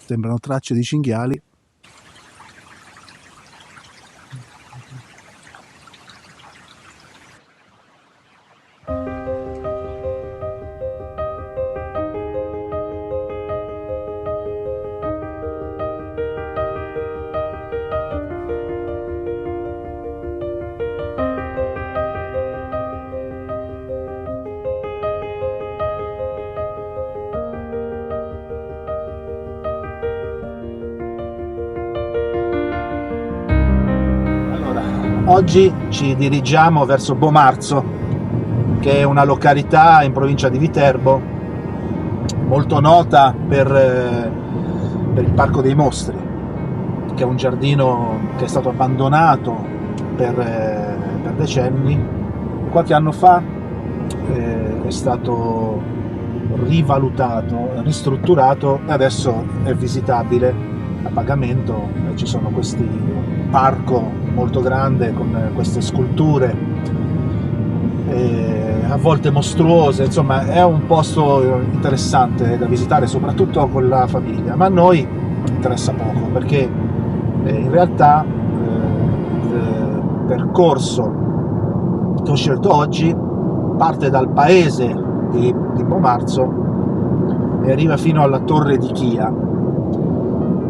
Sembrano tracce di cinghiali. Oggi ci dirigiamo verso Bomarzo, che è una località in provincia di Viterbo molto nota per il Parco dei Mostri, che è un giardino che è stato abbandonato per decenni. Qualche anno fa è stato rivalutato, ristrutturato e adesso è visitabile a pagamento. Ci sono questi parco molto grande con queste sculture a volte mostruose, insomma è un posto interessante da visitare soprattutto con la famiglia, ma a noi interessa poco perché in realtà il percorso che ho scelto oggi parte dal paese di Bomarzo e arriva fino alla torre di Chia,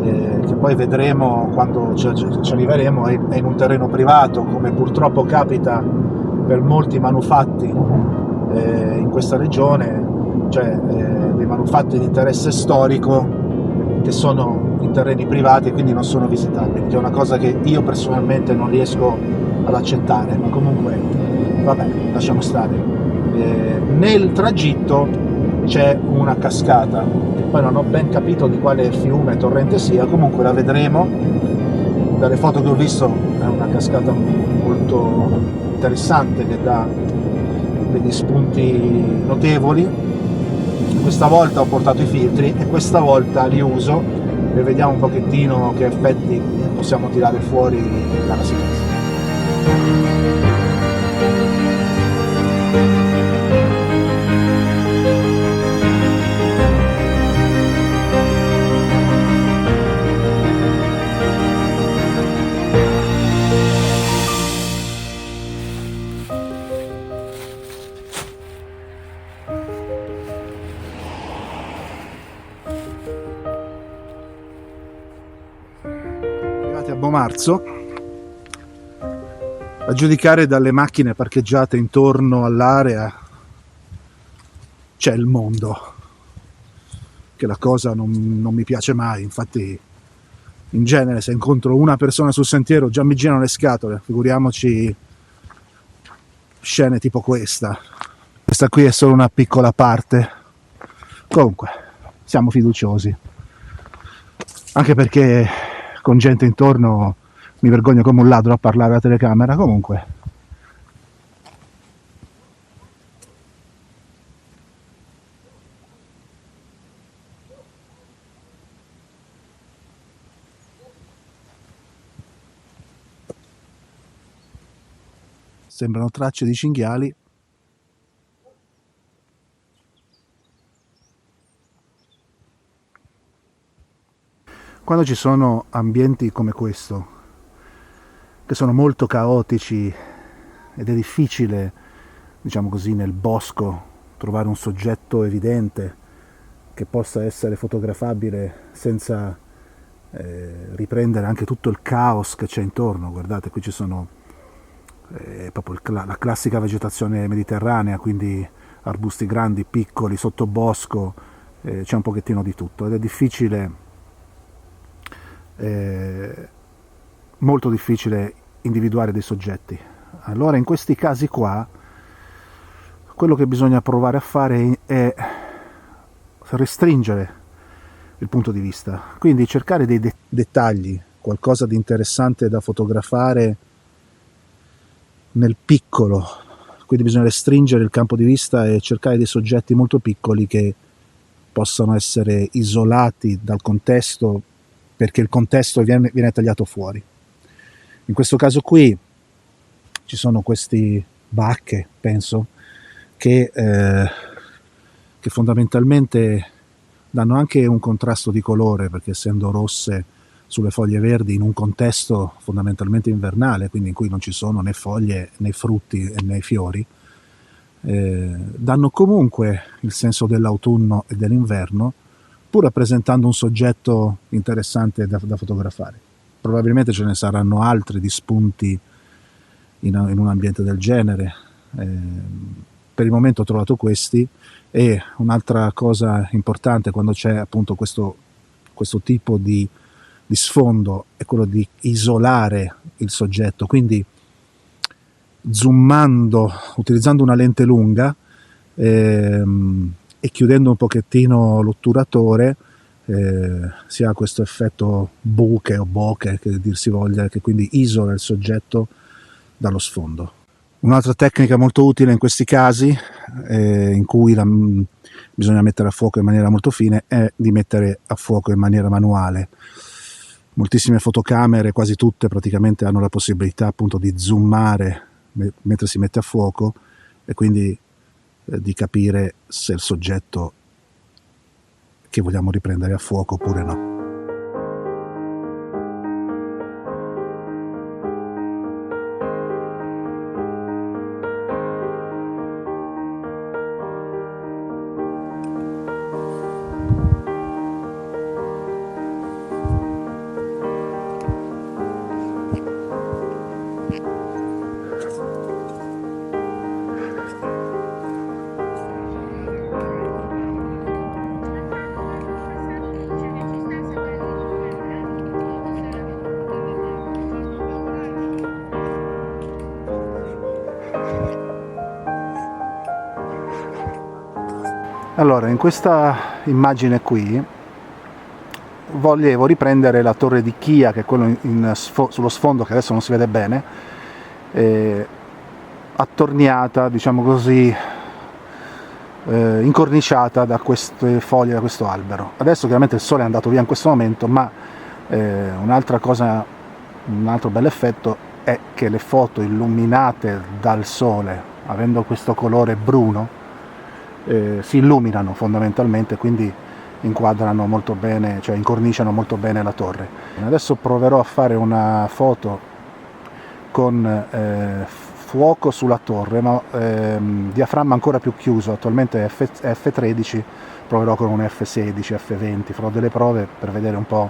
che poi vedremo quando ci arriveremo. È in un terreno privato, come purtroppo capita per molti manufatti in questa regione, cioè dei manufatti di interesse storico che sono in terreni privati e quindi non sono visitabili, che è una cosa che io personalmente non riesco ad accettare, ma comunque vabbè, lasciamo stare. Nel tragitto c'è una cascata, che poi non ho ben capito di quale fiume, torrente sia, comunque la vedremo. Dalle foto che ho visto è una cascata molto interessante che dà degli spunti notevoli. Questa volta ho portato i filtri e questa volta li uso e vediamo un pochettino che effetti possiamo tirare fuori dalla situazione. A Bomarzo, a giudicare dalle macchine parcheggiate intorno all'area c'è il mondo, che la cosa non mi piace mai. Infatti in genere se incontro una persona sul sentiero già mi girano le scatole, figuriamoci scene tipo questa. Questa qui è solo una piccola parte. Comunque siamo fiduciosi, anche perché con gente intorno mi vergogno come un ladro a parlare alla telecamera. Comunque sembrano tracce di cinghiali. Quando ci sono ambienti come questo, che sono molto caotici ed è difficile, diciamo così, nel bosco trovare un soggetto evidente che possa essere fotografabile senza riprendere anche tutto il caos che c'è intorno. Guardate, qui ci sono proprio la classica vegetazione mediterranea, quindi arbusti grandi, piccoli, sottobosco, c'è un pochettino di tutto ed è difficile, molto difficile individuare dei soggetti. Allora in questi casi qua quello che bisogna provare a fare è restringere il punto di vista, quindi cercare dei dettagli, qualcosa di interessante da fotografare nel piccolo. Quindi bisogna restringere il campo di vista e cercare dei soggetti molto piccoli che possano essere isolati dal contesto, perché il contesto viene tagliato fuori. In questo caso qui ci sono questi bacche, penso, che fondamentalmente danno anche un contrasto di colore, perché essendo rosse sulle foglie verdi in un contesto fondamentalmente invernale, quindi in cui non ci sono né foglie né frutti né fiori, danno comunque il senso dell'autunno e dell'inverno, pur rappresentando un soggetto interessante da fotografare. Probabilmente ce ne saranno altri di spunti in un ambiente del genere. Per il momento ho trovato questi, e un'altra cosa importante quando c'è appunto questo tipo di sfondo è quello di isolare il soggetto, quindi zoomando, utilizzando una lente lunga e chiudendo un pochettino l'otturatore, si ha questo effetto bokeh o bokeh, che dir si voglia, che quindi isola il soggetto dallo sfondo. Un'altra tecnica molto utile in questi casi, in cui bisogna mettere a fuoco in maniera molto fine, è di mettere a fuoco in maniera manuale. Moltissime fotocamere, quasi tutte praticamente, hanno la possibilità appunto di zoomare mentre si mette a fuoco, e quindi di capire se il soggetto che vogliamo riprendere a fuoco oppure no. Allora, in questa immagine qui volevo riprendere la torre di Chia, che è quello sullo sfondo, che adesso non si vede bene, attorniata, diciamo così, incorniciata da queste foglie, da questo albero. Adesso chiaramente il sole è andato via in questo momento, ma un'altra cosa, un altro bel effetto è che le foto illuminate dal sole, avendo questo colore bruno, si illuminano fondamentalmente, quindi inquadrano molto bene, cioè incorniciano molto bene la torre. Adesso proverò a fare una foto con fuoco sulla torre, ma diaframma ancora più chiuso. Attualmente è F13, proverò con un F16, F20, farò delle prove per vedere un po'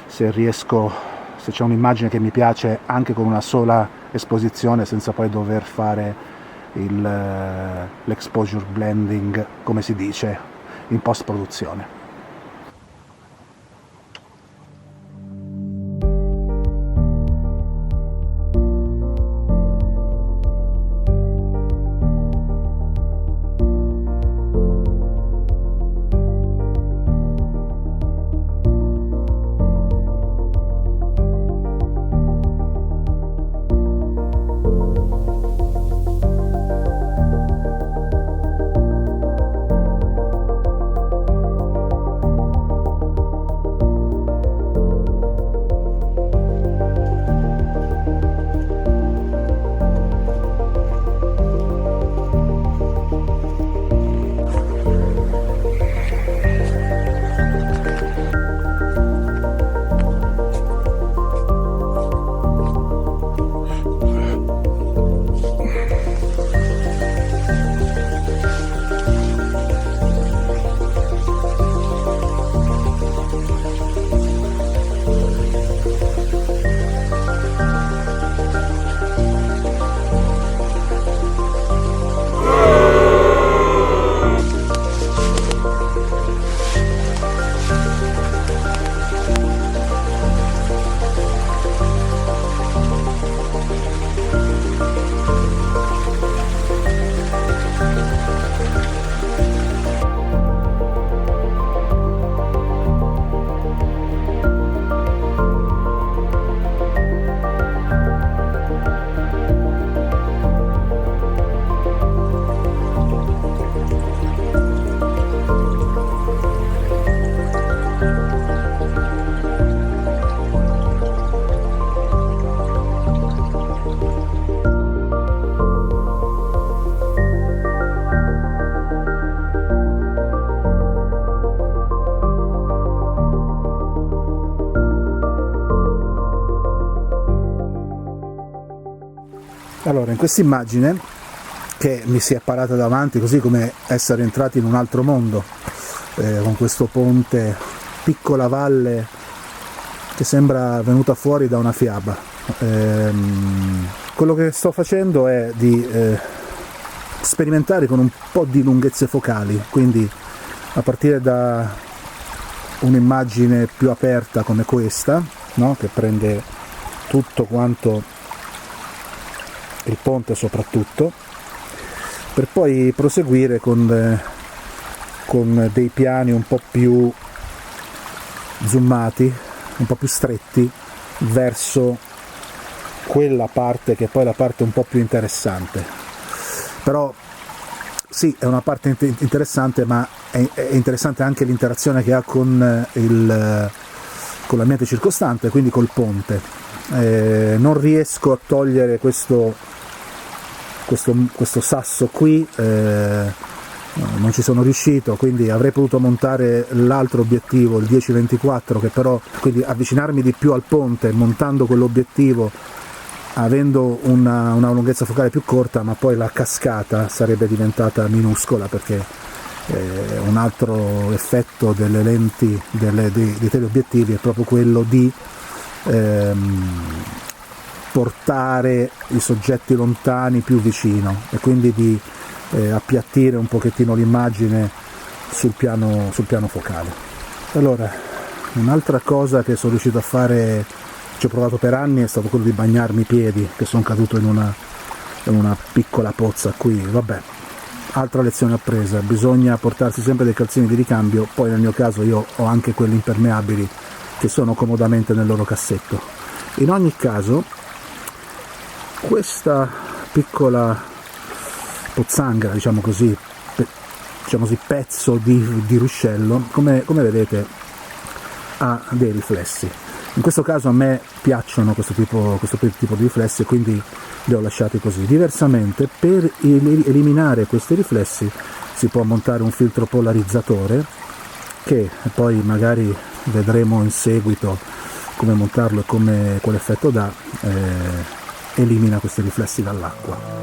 se riesco, se c'è un'immagine che mi piace anche con una sola esposizione, senza poi dover fare l'exposure blending, come si dice, in post produzione. Allora, in questa immagine che mi si è parata davanti, così come essere entrati in un altro mondo, con questo ponte, piccola valle che sembra venuta fuori da una fiaba. Quello che sto facendo è di sperimentare con un po' di lunghezze focali, quindi a partire da un'immagine più aperta come questa, no? Che prende tutto quanto il ponte soprattutto, per poi proseguire con dei piani un po' più zoomati, un po' più stretti verso quella parte che è poi la parte un po' più interessante. Però sì, è una parte interessante, ma è interessante anche l'interazione che ha con l'ambiente circostante, quindi col ponte. Non riesco a togliere questo sasso qui, non ci sono riuscito, quindi avrei potuto montare l'altro obiettivo, il 10-24, che però, quindi avvicinarmi di più al ponte montando quell'obiettivo, avendo una lunghezza focale più corta, ma poi la cascata sarebbe diventata minuscola, perché un altro effetto delle lenti dei teleobiettivi è proprio quello di portare i soggetti lontani più vicino, e quindi di appiattire un pochettino l'immagine sul piano focale. Allora, un'altra cosa che sono riuscito a fare, ci ho provato per anni, è stato quello di bagnarmi i piedi, che sono caduto in una piccola pozza qui. Vabbè, altra lezione appresa, bisogna portarsi sempre dei calzini di ricambio. Poi nel mio caso io ho anche quelli impermeabili che sono comodamente nel loro cassetto. In ogni caso, questa piccola pozzanghera, diciamo così, pezzo di ruscello, come vedete ha dei riflessi. In questo caso a me piacciono questo tipo di riflessi, e quindi li ho lasciati così. Diversamente, per eliminare questi riflessi si può montare un filtro polarizzatore, che poi magari vedremo in seguito come montarlo e quale effetto dà. Elimina questi riflessi dall'acqua.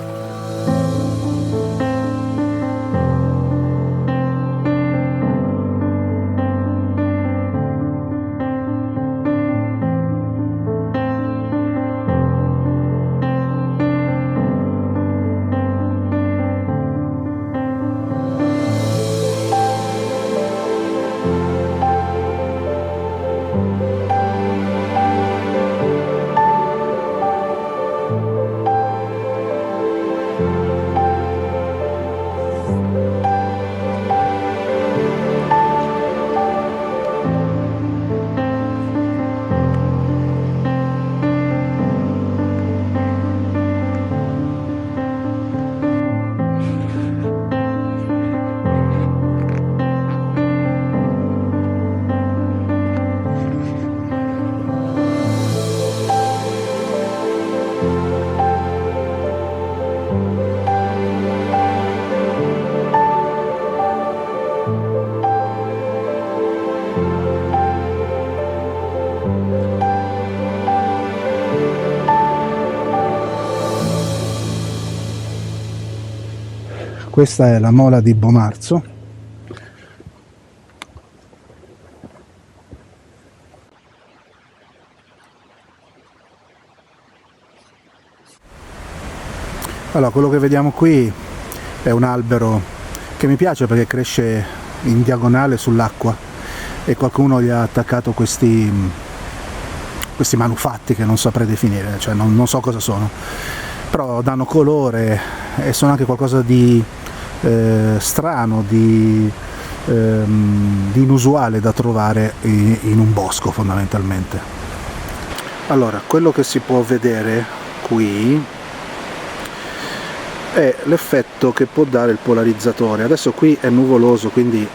Questa è la mola di Bomarzo. Allora, quello che vediamo qui è un albero che mi piace perché cresce in diagonale sull'acqua, e qualcuno gli ha attaccato questi manufatti che non saprei definire, cioè non so cosa sono, però danno colore e sono anche qualcosa di strano, di inusuale da trovare in un bosco, fondamentalmente. Allora, quello che si può vedere qui è l'effetto che può dare il polarizzatore. Adesso qui è nuvoloso, quindi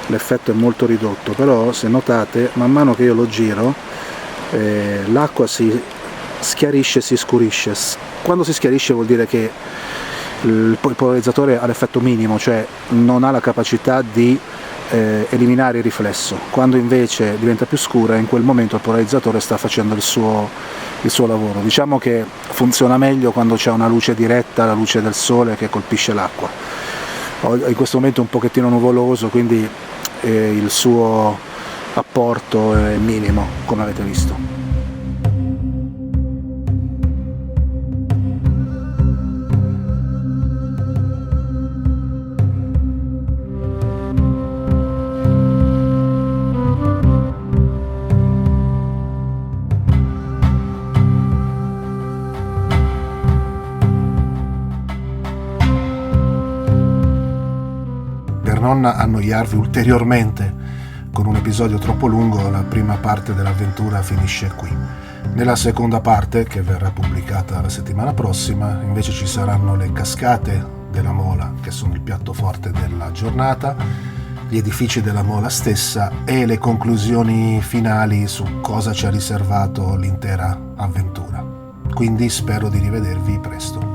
l'effetto è molto ridotto, però se notate, man mano che io lo giro, l'acqua si schiarisce, si scurisce. Quando si schiarisce vuol dire che il polarizzatore ha l'effetto minimo, cioè non ha la capacità di eliminare il riflesso. Quando invece diventa più scura, in quel momento il polarizzatore sta facendo il suo lavoro. Diciamo che funziona meglio quando c'è una luce diretta, la luce del sole che colpisce l'acqua. In questo momento è un pochettino nuvoloso, quindi il suo apporto è minimo, come avete visto. Per non annoiarvi ulteriormente con un episodio troppo lungo, la prima parte dell'avventura finisce qui. Nella seconda parte, che verrà pubblicata la settimana prossima, invece ci saranno le cascate della Mola, che sono il piatto forte della giornata, gli edifici della Mola stessa e le conclusioni finali su cosa ci ha riservato l'intera avventura. Quindi spero di rivedervi presto.